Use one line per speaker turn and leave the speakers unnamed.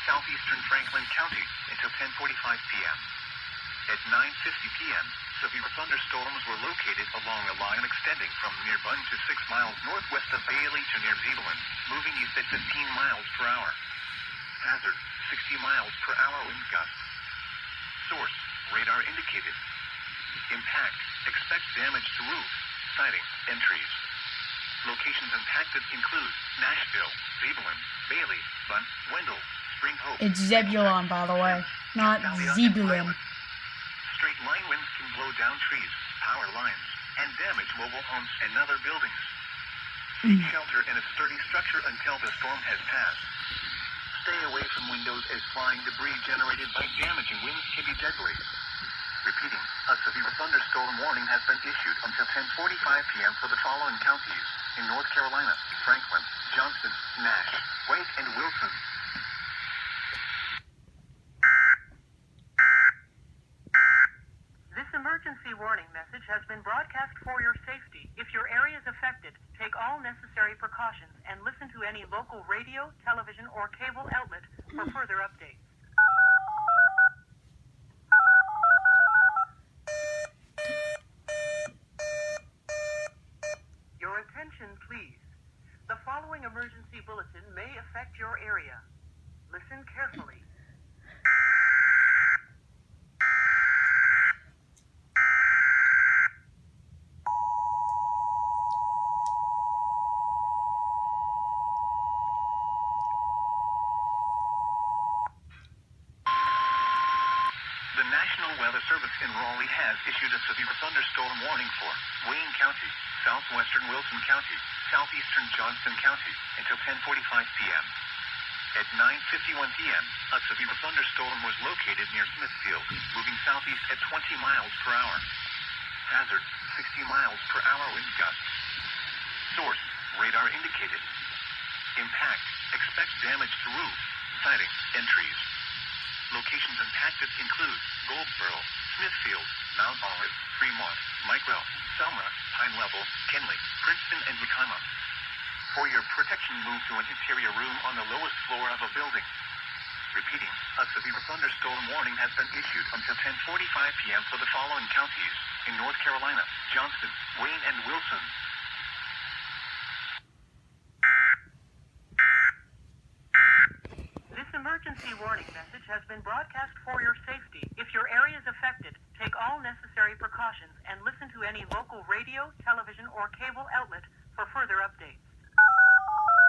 southeastern Franklin County until 10:45 p.m. At 9:50 p.m., severe thunderstorms were located along a line extending from near Bunn to 6 miles northwest of Bailey to near Zebulon, moving east at 15 miles per hour. Hazard, 60 miles per hour wind gusts. Source, radar indicated. Impact, expect damage to roof, siding, and trees. Locations impacted include Nashville, Zebulon, Bailey, Bunn, Wendell, Spring Hope.
It's Zebulon, by the way, not Zebulon.
Straight line winds can blow down trees, power lines, and damage mobile homes and other buildings. Seek shelter in a sturdy structure until the storm has passed. Stay away from windows as flying debris generated by damaging winds can be deadly. Repeating, a severe thunderstorm warning has been issued until 10:45 p.m. for the following counties in North Carolina: Franklin, Johnston, Nash, Wake, and Wilson.
This emergency warning message has been broadcast for your safety. If your area is affected, take all necessary precautions and listen to any local radio, television, or cable outlet for further updates. Your attention, please. The following emergency bulletin may affect your area. Listen carefully.
The National Weather Service in Raleigh has issued a severe thunderstorm warning for Wayne County, southwestern Wilson County, southeastern Johnston County until 10:45 p.m. At 9:51 p.m., a severe thunderstorm was located near Smithfield, moving southeast at 20 miles per hour. Hazard, 60 miles per hour wind gusts. Source, radar indicated. Impact, expect damage to roof, siding, and trees. Locations impacted include Goldsboro, Smithfield, Mount Olive, Fremont, Micrell, Selma, Pine Level, Kenley, Princeton, and Yakima. For your protection, move to an interior room on the lowest floor of a building. Repeating, a severe thunderstorm warning has been issued until 10:45 p.m. for the following counties in North Carolina: Johnston, Wayne, and Wilson.
Emergency warning message has been broadcast for your safety. If your area is affected, take all necessary precautions and listen to any local radio, television, or cable outlet for further updates.